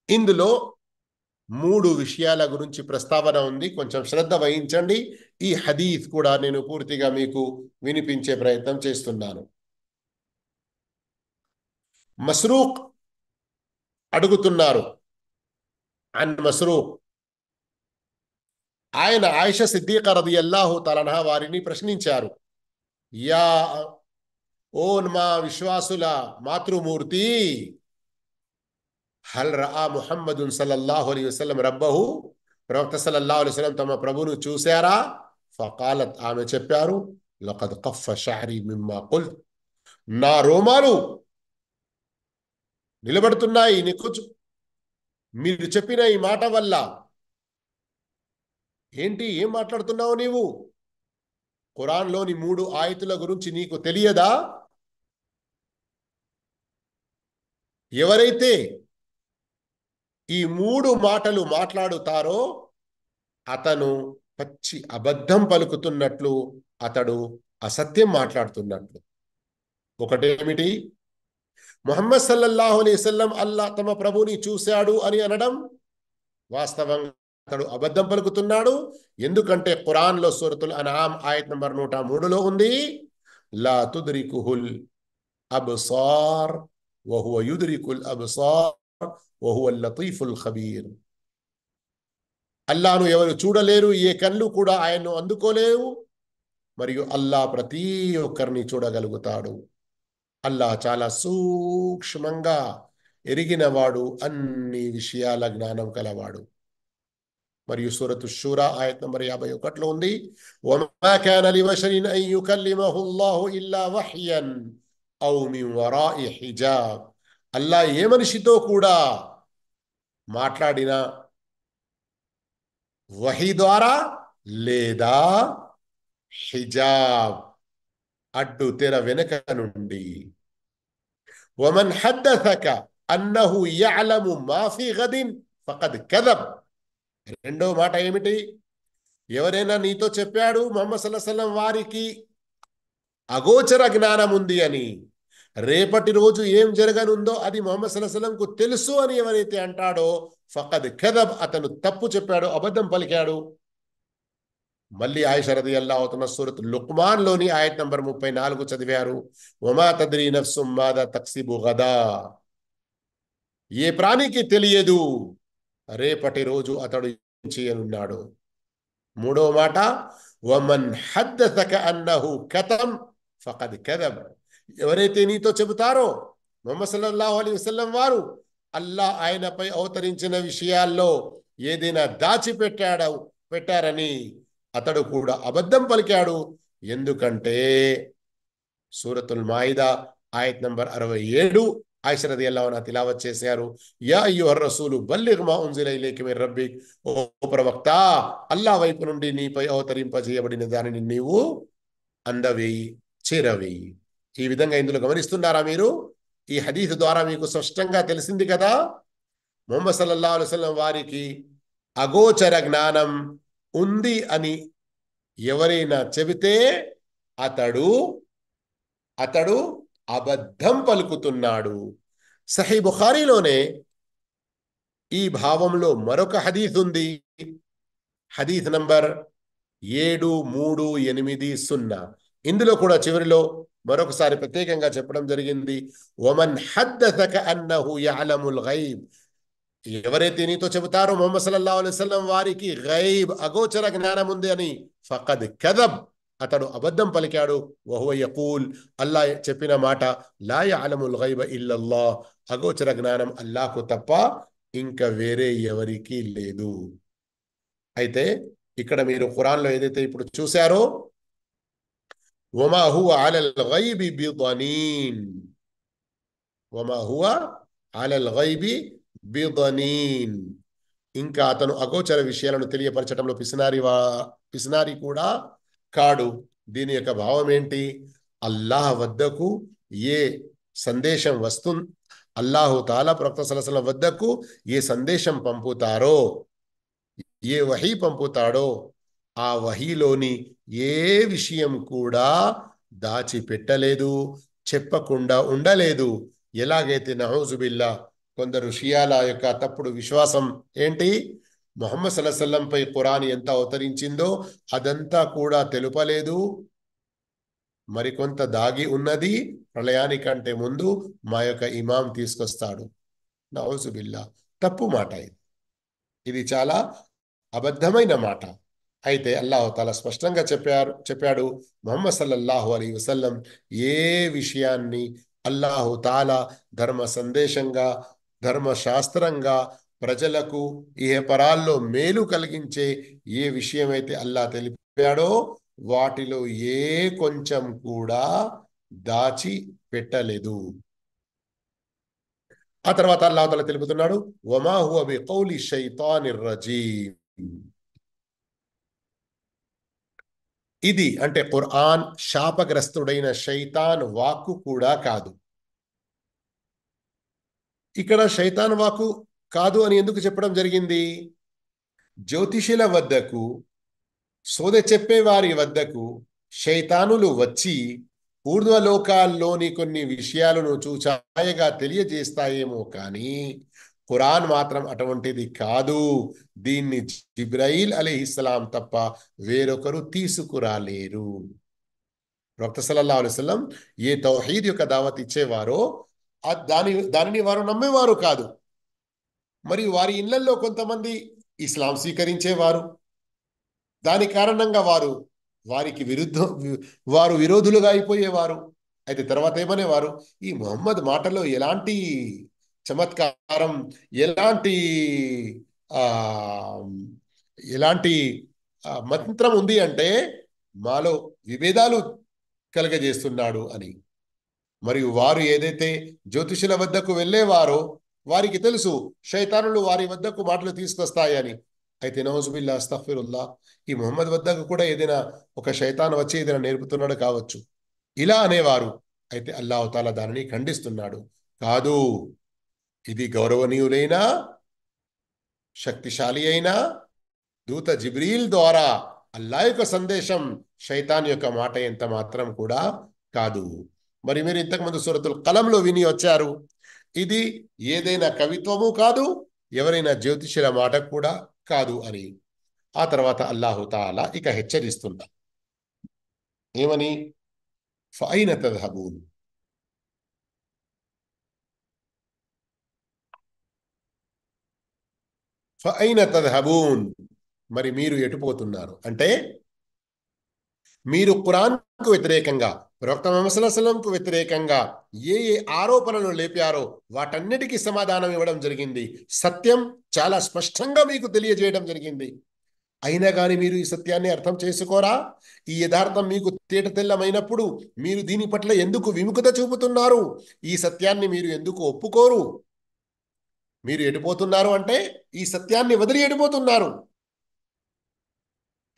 ఇందులో 3 విషయాల గురించి ప్రస్తావన ఉంది. కొంచెం శ్రద్ధ వహించండి. ఈ హదీస్ కూడా నేను పూర్తిగా మీకు వినిపించే ప్రయత్నం చేస్తున్నాను. మస్రూక్ అడుగుతున్నారు, అన్ మస్రూక్, ఆయన ఆయిషా సిద్దికా రదియల్లాహు తఆలా అన్హా వారిని ప్రశ్నించారు, యా ఓ మా విశ్వాసుల మాతృమూర్తి, హల్ రఆ ముహమ్మదున్ సల్లల్లాహు అలైహి వసల్లం రబ్బహు, ప్రవక్త సల్లల్లాహు అలైహి వసల్లం తమ ప్రభువును చూశారా? ఫకాలత్, ఆమె చెప్పారు, లఖద్ కఫ్ఫ షఅరి మిమ్మా ఖుల్త్, నా రోమాలు నిలబడుతున్నాయి మీరు చెప్పిన ఈ మాట వల్ల. ఏంటి, ఏం మాట్లాడుతున్నావు నీవు? ఖురాన్లోని 3 ఆయతుల గురించి నీకు తెలియదా? ఎవరైతే ఈ 3 మాటలు మాట్లాడుతారో అతను పచ్చి అబద్ధం పలుకుతున్నట్లు, అతడు అసత్యం మాట్లాడుతున్నట్లు. ఒకటేమిటి? ముహమ్మద్ సల్లల్లాహు అలైహి వసల్లం అల్లా తమ ప్రభుని చూశాడు అని అనడం వాస్తవంగా అతడు అబద్ధం పలుకుతున్నాడు. ఎందుకంటే ఖురాన్లో సూరతుల్ అన్ఆమ్ ఆయత్ నంబర్ 103లో ఉంది, లా తుద్రికుహుల్ అబ్సార్ వహువ యుద్రికుల్ అబ్సార్ వహువల్ లతీఫుల్ ఖబీర్. అల్లాను ఎవరు చూడలేరు, ఏ కళ్ళు కూడా ఆయన్ను అందుకోలేవు, మరియు అల్లా ప్రతి ఒక్కరిని చూడగలుగుతాడు. అల్లా చాలా సూక్ష్మంగా ఎరిగినవాడు, అన్ని విషయాల జ్ఞానం కలవాడు. మరియు సూరతు షూరా ఆయత్ నంబర్ 51లో ఉంది, వమా కాన లిబషరిన్ అన్ యుకల్లిమహు అల్లాహు ఇల్లా వహ్యన్ ఔ మిన్ వరాఇ హిజాబ్. అల్లా ఏ మనిషితో కూడా మాట్లాడినా వహీ ద్వారా లేదా హిజాబ్ అడ్డు తెర వెనుక నుండి. వమన్ హద్దసక అన్నహు యఅలము మా ఫీ గదిన్ ఫఖద్ కదబ్. రెండో మాట ఏమిటి? ఎవరైనా నీతో చెప్పాడు ముహమ్మద్ సల్లల్లాహు అలైహి వసల్లం వారికి అగోచర జ్ఞానం ఉంది అని, రేపటి రోజు ఏం జరగనుందో అది ముహమ్మద్ సల్లల్లాహు అలైహి వసల్లంకు తెలుసు అని ఎవరైతే అంటాడో ఫఖద్ కదబ్, అతను తప్పు చెప్పాడు, అబద్ధం పలికాడు. మళ్ళీ ఆయిషా రదియల్లాహు అన్హా సూరత్ లుక్మాన్ లోని ఆయత్ నంబర్ 34 చదివారు, వమా తద్రీ నఫ్సుం మాదా తక్సిబు గదా. ఏ ప్రాణికి తెలియదు రేపటి రోజు అతడు ఏం చేయనున్నాడు. మూడో మాట, వమన్ హద్దసక అన్నహు కతం ఫఖద్ కదబ్. ఎవరైతే నీతో చెబుతారో ముహమ్మద్ సల్లల్లాహు అలైహి వసల్లం వారు అల్లా ఆయనపై అవతరించిన విషయాల్లో ఏదైనా పెట్టారని అతడు కూడా అబద్ధం పలికాడు. ఎందుకంటే సూరతుల్ మాయిదా ఆయత్ నంబర్ 67 ఆయిషా రదియల్లాహు అన్హా తిలావత్ చేశారు, యా అయ్యుహర్ రసూలు బల్లిగ్ మా ఉన్జిల ఇలైక మిర్ రబ్బిక్. ఓ ప్రవక్త, అల్లాహ్ వైపు నుండి నీపై అవతరింపజేయబడిన దానిని నీవు అందవేయి, చేరవేయి. ఈ విధంగా ఇందులో గమనిస్తున్నారా మీరు? ఈ హదీస్ ద్వారా మీకు స్పష్టంగా తెలిసింది కదా, ముహమ్మద్ సల్లల్లాహు అలైహి వసల్లం వారికి అగోచర జ్ఞానం ఉంది అని ఎవరైనా చెబితే అతడు అబద్ధం పలుకుతున్నాడు. సహీ బుఖారీలోనే ఈ భావంలో మరొక హదీస్ ఉంది. హదీస్ నంబర్ 7380. ఇందులో కూడా చివరిలో మరొకసారి ప్రత్యేకంగా చెప్పడం జరిగింది, వమన్ హద్దసక అన్నహు యఅలముల్ గైబ్. ఎవరైతే నీతో చెబుతారో ముహమ్మద్ సల్లల్లాహు అలైహి వసల్లం వారికి గైబ్, అగోచర జ్ఞానం ఉంది అని, ఫఖద్ కదబ్, అతడు అబద్ధం పలికాడు. వహువ యఖూల్, అల్లా చెప్పిన మాట, లా యఅలముల్ గైబ ఇల్లల్లాహ్, అగోచర జ్ఞానం అల్లాహకు తప్ప ఇంకా వేరే ఎవరికీ లేదు. అయితే ఇక్కడ మీరు ఖురాన్లో ఏదైతే ఇప్పుడు చూశారో, వమా హువ అలల్ గైబి బిదనీన్, వమా హువ అలల్ గైబి బిదనీన్, ఇంకా అతను అగోచర విషయాలను తెలియపరచడంలో పిసినారి కూడా కాడు. దీని యొక్క భావం ఏంటి? అల్లాహ్ వద్దకు ఏ సందేశం అల్లాహు తాలా ప్రవక్త సల్లల్లాహు అలైహి వసల్లం వద్దకు ఏ సందేశం పంపుతారో, ఏ వహీ పంపుతాడో ఆ వహీలోని ఏ విషయం కూడా దాచిపెట్టలేదు, చెప్పకుండా ఉండలేదు. ఎలాగైతే నహూజుబిల్లా కొందరు షియాల యొక్క తప్పుడు విశ్వాసం ఏంటి, ముహమ్మద్ సల్లల్లాహు అలైహి వసల్లం పై ఖురాన్ ఎంత అవతరించిందో అదంతా కూడా తెలుపలేదు, మరికొంత దాగి ఉన్నది, ప్రళయానికంటే ముందు మా యొక్క ఇమాం తీసుకొస్తాడు. నౌజుబిల్లా, తప్పు మాట ఇది. ఇది చాలా అబద్ధమైన మాట. అయితే అల్లాహు తాలా స్పష్టంగా చెప్పాడు, ముహమ్మద్ సల్లల్లాహు అలైహి వసల్లం ఏ విషయాన్ని అల్లాహు తాలా ధర్మ సందేశంగా, ధర్మశాస్త్రంగా ప్రజలకు ఇహపరాల్లో మేలు కలిగించే ఏ విషయమైతే అల్లాహ్ తెలిపాడో వాటిలో ఏ కొంచెం కూడా దాచి పెట్టలేదు. ఆ తర్వాత అల్లాహ్ తాలా తెలుపుతున్నాడు, వమా హువ బికౌలి షైతానిర్ రజీమ్. ఇది అంటే ఖురాన్ శాపగ్రస్తుడైన శైతాన్ వాక్కు కూడా కాదు. ఇక్కడ శైతాన్ వాక్కు కాదు అని ఎందుకు చెప్పడం జరిగింది? జ్యోతిషుల వద్దకు, సోదె చెప్పే వారి వద్దకు శైతానులు వచ్చి ఊర్ధ్వలోకాల్లోని కొన్ని విషయాలను చూచాయగా తెలియజేస్తాయేమో కానీ ఖురాన్ మాత్రం అటువంటిది కాదు. దీన్ని జిబ్రాయిల్ అలైహిస్సలాం తప్ప వేరొకరు తీసుకురాలేరు. ప్రవక్త సల్లల్లాహు అలైహి వసల్లం ఏ తౌహీద్ యొక్క దావత్ ఇచ్చేవారో దానిని వారు నమ్మేవారు కాదు. మరియు వారి ఇళ్లల్లో కొంతమంది ఇస్లాం స్వీకరించేవారు. దాని కారణంగా వారికి వారు విరోధులుగా అయిపోయేవారు. అయితే తర్వాత ఏమనేవారు, ఈ ముహమ్మద్ మాటలో ఎలాంటి చమత్కారం, ఎలాంటి ఆ ఎలాంటి మంత్రం ఉంది అంటే మాలో విభేదాలు కలగజేస్తున్నాడు అని. మరియు వారు ఏదైతే జ్యోతిషుల వద్దకు వెళ్ళేవారో వారికి తెలుసు శైతానులు వారి వద్దకు మాటలు తీసుకొస్తాయని. అయితే నౌజుబిల్లా అస్తగ్ఫిరుల్లా, ఈ ముహమ్మద్ వద్దకు కూడా ఏదైనా ఒక శైతాన్ వచ్చి ఏదైనా నేర్పుతున్నాడు కావచ్చు ఇలా అనేవారు. అయితే అల్లాహు తాలా దానిని ఖండిస్తున్నాడు. కాదు, ఇది గౌరవనీయులైన శక్తిశాలి అయిన దూత జిబ్రీల్ ద్వారా అల్లా యొక్క సందేశం, శైతాన్ యొక్క మాట ఎంత మాత్రం కూడా కాదు. మరి మీరు ఇంతకుముందు సూరతుల్ కలంలో విని వచ్చారు, ఇది ఏదైనా కవిత్వము కాదు, ఎవరైనా జ్యోతిషుల మాట కూడా కాదు అని. ఆ తర్వాత అల్లాహు తాలా ఇక హెచ్చరిస్తున్నా ఏమని, ఫైన తద్హబూన్, ఫైన తద్హబూన్, మరి మీరు ఎటుపోతున్నారు అంటే మీరు ఖురాన్కు వ్యతిరేకంగా, ప్రవక్త ముహమ్మద్ సల్లల్లాహు అలైహి వసల్లంకు వ్యతిరేకంగా ఏ ఏ ఆరోపణలు లేపారో వాటన్నిటికీ సమాధానం ఇవ్వడం జరిగింది. సత్యం చాలా స్పష్టంగా మీకు తెలియజేయడం జరిగింది. అయినా కానీ మీరు ఈ సత్యాన్ని అర్థం చేసుకోరా? ఈ యథార్థం మీకు తేటతెల్లమైనప్పుడు మీరు దీని పట్ల ఎందుకు విముఖత చూపుతున్నారు? ఈ సత్యాన్ని మీరు ఎందుకు ఒప్పుకోరు? మీరు ఎడిపోతున్నారు అంటే ఈ సత్యాన్ని వదిలి ఎడిపోతున్నారు.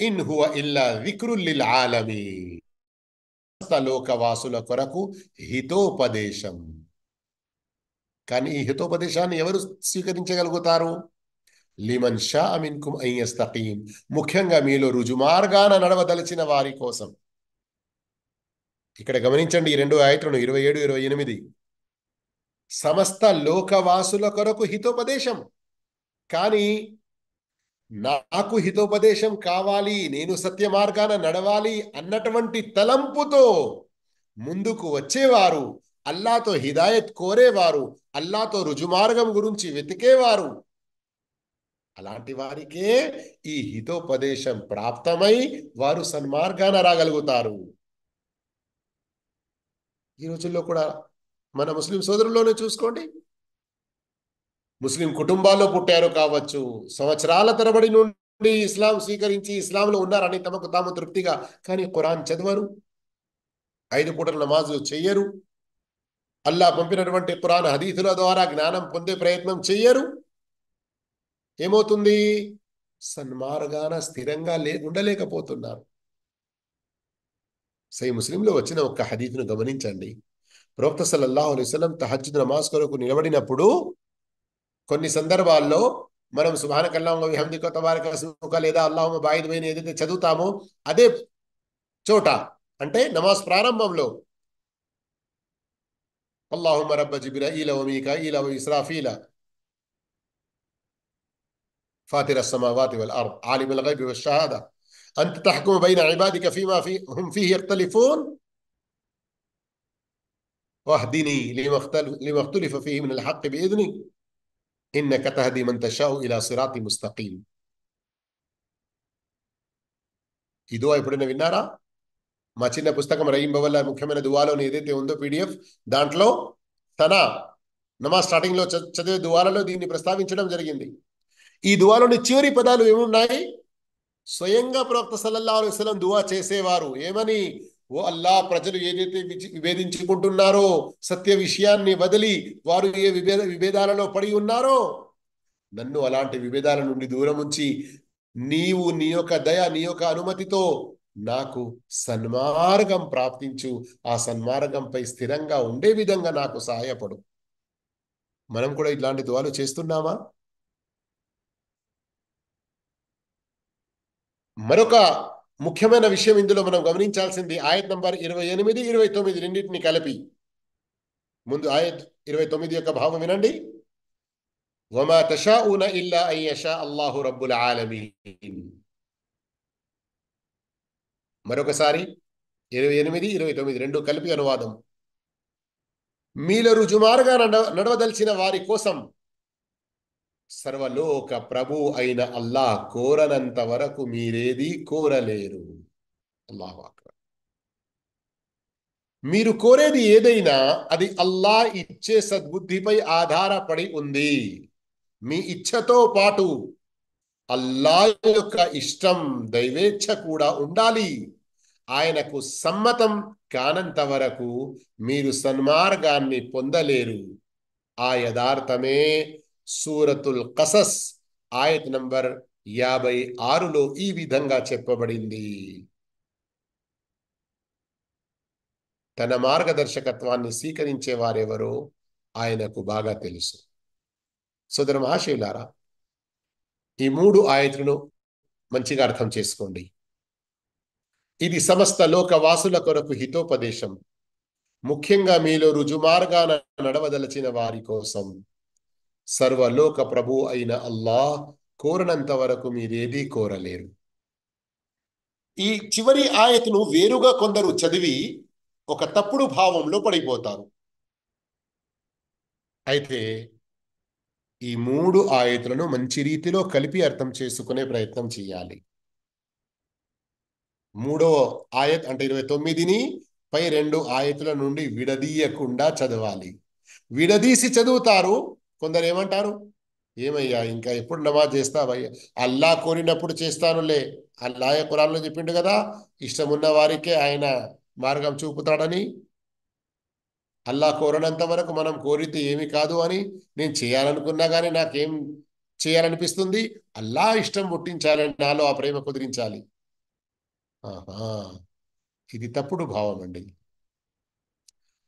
ఇన్ హువ ఇల్లా జిక్రుల్ లిల్ ఆలమీన్, సమస్త లోకవాసుల కొరకు హితోపదేశం. కానీ ఈ హితోపదేశాన్ని ఎవరు స్వీకరించగలుగుతారు? లిమన్ షా మిన్కుం అన్ యస్తకీం, ముఖ్యంగా మీలో రుజుమార్గాన నడవదలిచిన వారి కోసం. ఇక్కడ గమనించండి ఈ రెండు ఆయతులను 27, 28. సమస్త లోకవాసుల కొరకు హితోపదేశం. కానీ నాకు హితోపదేశం కావాలి, నేను సత్య మార్గాన నడవాలి అన్నటువంటి తలంపుతో ముందుకు వచ్చేవారు, అల్లాతో హిదాయత్ కోరేవారు, అల్లాతో రుజుమార్గం గురించి వెతికేవారు, అలాంటి వారికే ఈ హితోపదేశం ప్రాప్తమై వారు సన్మార్గాన రాగలుగుతారు. ఈ రోజుల్లో కూడా మన ముస్లిం సోదరుల్లోనే చూసుకోండి, ముస్లిం కుటుంబాల్లో పుట్టారు కావచ్చు, సంవత్సరాల తరబడి నుండి ఇస్లాం స్వీకరించి ఇస్లాంలో ఉన్నారని తమకు తాము తృప్తిగా, కానీ ఖురాన్ చదవరు, 5 పూటల నమాజు చెయ్యరు, అల్లా పంపినటువంటి ఖురాన్ హదీసుల ద్వారా జ్ఞానం పొందే ప్రయత్నం చెయ్యరు. ఏమవుతుంది? సన్మార్గాన స్థిరంగా ఉండలేకపోతున్నారు. సై ముస్లింలో వచ్చిన ఒక హదీసును గమనించండి. ప్రవక్త సల్లల్లాహు అలైహి వసల్లం తహజ్జుద్ నమాజ్ కొరకు నిలబడినప్పుడు కొన్ని సందర్భాల్లో మనం సుబ్హానకల్లాహుమ్మ బిహమ్దిక తబారక ఇస్ముక లేదా అల్లాహుమ్మ బాయిద్ బైన ఏదైతే చదువుతామో అదే చోట, అంటే నమాజ్ ప్రారంభంలో అల్లాహుమ్మ రబ్బ జిబ్రాయీల వ మీకాయీల వ ఇస్రాఫీల ఫాతిర అస్సమావాతి వల్ అర్ద్ ఆలిముల్ గైబి వశ్షహాదా అంత తహకుము బైన ఇబాదిక ఫీమా హుమ్ ఫీహి యఖ్తలిఫూన్ వహ్దినీ లిమా ఇఖ్తలిఫ ఫీహి మినల్ హక్కి బిఇذنిక్ ఇన్నక తహదీ మన్ తషాఉ ఇలా సిరాతి ముస్తఖీం. ఈ దువా ఎప్పుడైనా విన్నారా? మా చిన్న పుస్తకం రహీం వల్ల ముఖ్యమైన దువాలోని ఏదైతే ఉందో PDF, దాంట్లో తన నమాజ్ స్టార్టింగ్ లో చదివే దువాలలో దీన్ని ప్రస్తావించడం జరిగింది. ఈ దువాలోని చివరి పదాలు ఏమున్నాయి? స్వయంగా ప్రవక్త సల్లల్లాహు అలైహి వసల్లం దువా చేసేవారు. ఏమని? ఓ అల్లా, ప్రజలు ఏదైతే విభేదించుకుంటున్నారో, సత్య విషయాన్ని వదిలి వారు ఏ విభేదాలలో పడి ఉన్నారో, నన్ను అలాంటి విభేదాల నుండి దూరం ఉంచి నీవు నీ యొక్క దయ, నీ యొక్క అనుమతితో నాకు సన్మార్గం ప్రాప్తించు, ఆ సన్మార్గంపై స్థిరంగా ఉండే విధంగా నాకు సహాయపడు. మనం కూడా ఇట్లాంటి దువాలు చేస్తున్నామా? మరొక ముఖ్యమైన విషయం ఇందులో మనం గమనించాల్సింది ఆయత్ నంబర్ 28, 29 రెండింటిని కలిపి. ముందు ఆయత్ 29 యొక్క భావం వినండి. వమా తషాఊన ఇల్లా అన్ యషా అల్లాహు రబ్బుల్ ఆలమీన్. మరొకసారి 28, 29 రెండు కలిపి అనువాదం. మీలో రుజుమారుగా నడవదలిచిన వారి కోసం సర్వలోక ప్రభు అయిన అల్లాహ్ కోరనంత వరకు మీరేది కోరలేరు. అల్లాహు అక్బర్. మీరు కోరేది ఏదైనా అది అల్లాహ్ ఇచ్చే సద్బుద్ధిపై ఆధారపడి ఉంది. మీ ఇచ్ఛతో పాటు అల్లాహ్ యొక్క ఇష్టం, దైవేచ్ఛ కూడా ఉండాలి. ఆయనకు సమ్మతం కానంత వరకు మీరు సన్మార్గాన్ని పొందలేరు. ఆ యథార్థమే సూరతుల్ కసస్ ఆయత్ నంబర్ 56లో ఈ విధంగా చెప్పబడింది. తన మార్గదర్శకత్వాన్ని స్వీకరించే వారెవరో ఆయనకు బాగా తెలుసు. సోదర మహాశయులారా, ఈ 3 ఆయతులను మంచిగా అర్థం చేసుకోండి. ఇది సమస్త లోకవాసుల కొరకు హితోపదేశం, ముఖ్యంగా మీలో రుజుమార్గాన నడవదలచిన వారి కోసం. సర్వలోక ప్రభు అయిన అల్లాహ్ కోరనంత వరకు మీరేదీ కోరలేరు. ఈ చివరి ఆయతును వేరుగా కొందరు చదివి ఒక తప్పుడు భావంలో పడిపోతారు. అయితే ఈ 3 ఆయతులను మంచి రీతిలో కలిపి అర్థం చేసుకునే ప్రయత్నం చేయాలి. 3వ ఆయత్ అంటే 29ని పై 2 ఆయతుల నుండి విడదీయకుండా చదవాలి. విడదీసి చదువుతారు. కొందరు ఏమంటారు, ఏమయ్యా ఇంకా ఎప్పుడు నమాజ్ చేస్తావయ్యా, అల్లా కోరినప్పుడు చేస్తానులే, అల్లాహ్ ఖురాన్లో చెప్పిండు కదా ఇష్టం ఉన్న వారికే ఆయన మార్గం చూపుతాడని. అల్లా కోరనంత వరకు మనం కోరితే ఏమి కాదు అని. నేను చేయాలనుకున్నా కానీ నాకేం చేయాలనిపిస్తుంది, అల్లా ఇష్టం పుట్టించాలని, నాలో ఆ ప్రేమ కుదిరించాలి. ఆహా, ఇది తప్పుడు భావం అండి.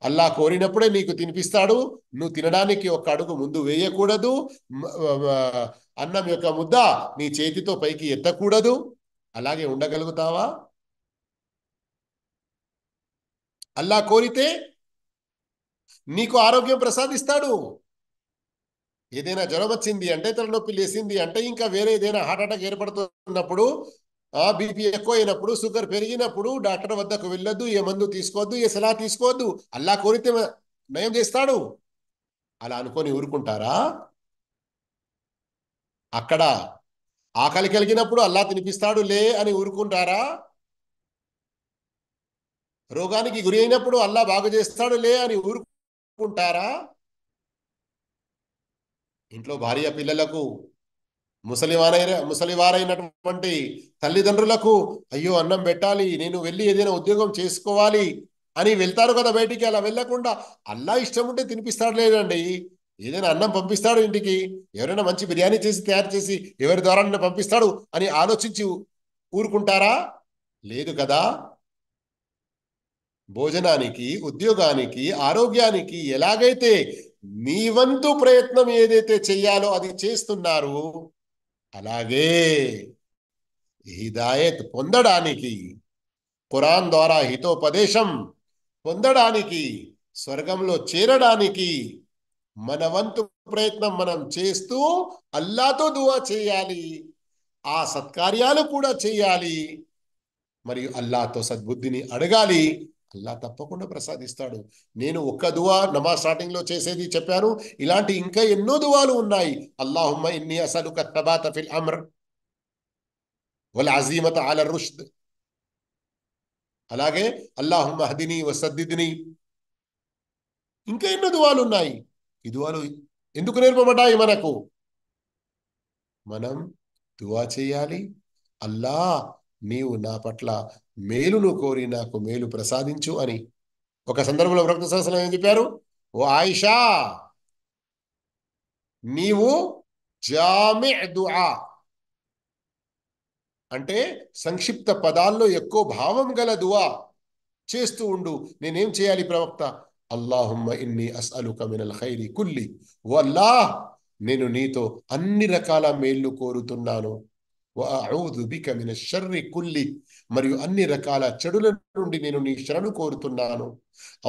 అల్లా కోరినప్పుడే నీకు తినిపిస్తాడు. నువ్వు తినడానికి ఒక అడుగు ముందు వేయకూడదు. అన్నం యొక్క ముద్ద నీ చేతితో పైకి ఎత్తకూడదు. అలాగే ఉండగలుగుతావా? అల్లా కోరితే నీకు ఆరోగ్యం ప్రసాదిస్తాడు. ఏదైనా జ్వరం వచ్చింది అంటే, తలనొప్పి లేసింది అంటే, ఇంకా వేరే ఏదైనా హార్ట్ అటాక్ ఏర్పడుతున్నప్పుడు, బీపీ ఎక్కువ అయినప్పుడు, షుగర్ పెరిగినప్పుడు డాక్టర్ వద్దకు వెళ్ళొద్దు, ఏ మందు తీసుకోవద్దు, ఏ సలహా తీసుకోవద్దు. అల్లా కోరితే నయం చేస్తాడు. అలా అనుకొని ఊరుకుంటారా? అక్కడ ఆకలి కలిగినప్పుడు అల్లా తినిపిస్తాడు లే అని ఊరుకుంటారా? రోగానికి గురి అయినప్పుడు అల్లా బాగు చేస్తాడు లే అని ఊరుకుంటారా? ఇంట్లో భార్య పిల్లలకు, ముసలివారైనటువంటి తల్లిదండ్రులకు అయ్యో అన్నం పెట్టాలి, నేను వెళ్ళి ఏదైనా ఉద్యోగం చేసుకోవాలి అని వెళ్తారు కదా బయటికి. అలా వెళ్ళకుండా అల్లా ఇష్టం ఉంటే తినిపిస్తాడు లేదండి. ఏదైనా అన్నం పంపిస్తాడు ఇంటికి, ఎవరైనా మంచి బిర్యానీ చేసి తయారు చేసి ఎవరి ద్వారా పంపిస్తాడు అని ఆలోచించి ఊరుకుంటారా? లేదు కదా. భోజనానికి, ఉద్యోగానికి, ఆరోగ్యానికి ఎలాగైతే మీ వంతు ప్రయత్నం ఏదైతే చెయ్యాలో అది చేస్తున్నారు, అలాగే హిదాయత్ పొందడానికి, ఖురాన్ ద్వారా హితోపదేశం పొందడానికి, స్వర్గంలో చేరడానికి మన వంతు ప్రయత్నం మనం చేస్తూ అల్లాతో దువా చేయాలి. ఆ సత్కార్యాలు కూడా చేయాలి. మరియు అల్లాతో సద్బుద్ధిని అడగాలి. అల్లా తప్పకుండా ప్రసాదిస్తాడు. నేను ఒక్క దువా నమాజ్ స్టార్టింగ్ లో చేసేది చెప్పాను. ఇలాంటి ఇంకా ఎన్నో దువాలు ఉన్నాయి. అల్లాహుమ్మ ఇన్ని అసలుక తబాత ఫిల్ అమ్ర్ వల్ అజీమత అల రుష్ద్. అలాగే అల్లాహుమ్మ హదిని వసద్దిద్ని. ఇంకా ఎన్నో దువాలు ఉన్నాయి. ఈ దువాలు ఎందుకు నేర్పబడ్డాయి మనకు? మనం దువా చేయాలి. అల్లా, నీవు నా పట్ల మేలును కోరి నాకు మేలు ప్రసాదించు అని. ఒక సందర్భంలో ప్రవక్త సల్లల్లాహు అలైహి వసల్లం ఏం చెప్పారు? ఓ ఆయిషా, నీవు జామి దుఆ అంటే సంక్షిప్త పదాల్లో ఎక్కువ భావం గల దువా చేస్తూ ఉండు. నేనేం చేయాలి ప్రవక్త? అల్లాహుమ్మ ఇన్ని అస్అలుక మినల్ ఖైరి కుల్లి. ఓ అల్లాహ్, నేను నీతో అన్ని రకాల మేళ్లు కోరుతున్నాను. వఅఊదు బిక మినష్ షర్రి కుల్లి, మరియు అన్ని రకాల చెడుల నుండి నేను నీ శరణు కోరుతున్నాను.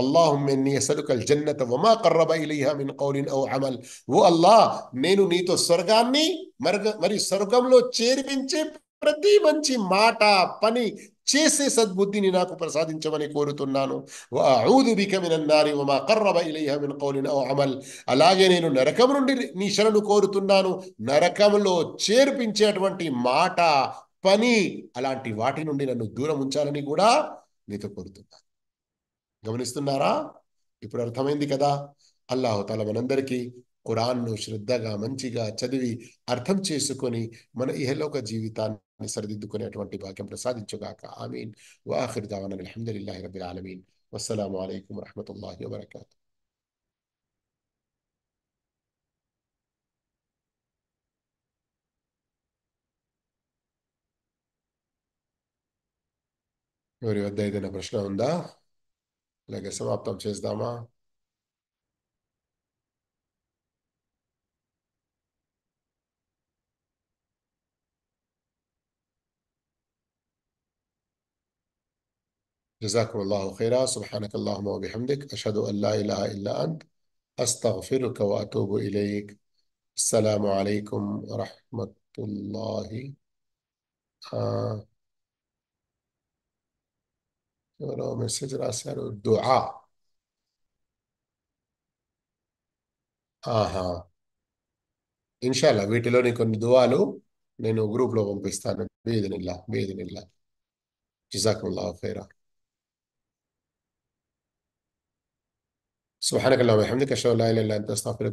అల్లాహుమ్మ ఇన్ని అస్అలుకల్ జన్నత వమా ఖర్రబ ఇలైహా మిన్ ఖౌలిన్ ఔ అమల్. ఓ అల్లాహ్, నేను నీతో స్వర్గాన్ని మరియు స్వర్గంలో చేర్పించే ప్రతి మంచి మాట, పని చేసే సద్బుద్ధిని నాకు ప్రసాదించమని కోరుతున్నాను. వఅఊదు బిక మినన్ నారి వమా ఖర్రబ ఇలైహా మిన్ ఖౌలిన్ ఔ అమల్. అలాగే నేను నరకం నుండి నీ శరణు కోరుతున్నాను. నరకంలో చేర్పించేటువంటి మాట, పని, అలాంటి వాటి నుండి నన్ను దూరం ఉంచాలని కూడా నీతో కోరుతున్నాను. గమనిస్తున్నారా? ఇప్పుడు అర్థమైంది కదా. అల్లాహుతాలా మనందరికీ ఖురాన్ను శ్రద్ధగా మంచిగా చదివి అర్థం చేసుకొని మన ఇహలోక జీవితాన్ని సరిదిద్దుకునేటువంటి భాగ్యం ప్రసాదించుగాక. ఆమీన్. వాఖిర్ దావానా అల్హమ్దులిల్లాహి రబ్బిల్ ఆలమీన్. వస్సలాము అలైకుం వరహ్మతుల్లాహి వబరకాతుహు. ఎవరి వద్ద ఏదైనా ప్రశ్న ఉందా? అలాగే సమాప్తం చేద్దామా? جزاكم الله خيرا. سبحانك اللهم وبحمدك أشهد أن لا إله إلا أنت أستغفرك وأتوب إليك. السلام عليكم ورحمة الله. ఎవరో మెసేజ్ రాశారు, దుఆ. ఆహా, ఇన్షాల్లా వీటిలోని కొన్ని దువాలు నేను గ్రూప్లో పంపిస్తాను. బీదినిల్లా బీదినిల్లా. జజాకుముల్లాహు ఖైరా. సుబ్హానకల్లాహు వబిహమ్దిక అష్హదు అన్ లా ఇలాహా ఇల్ల అంత అస్తగ్ఫిరుక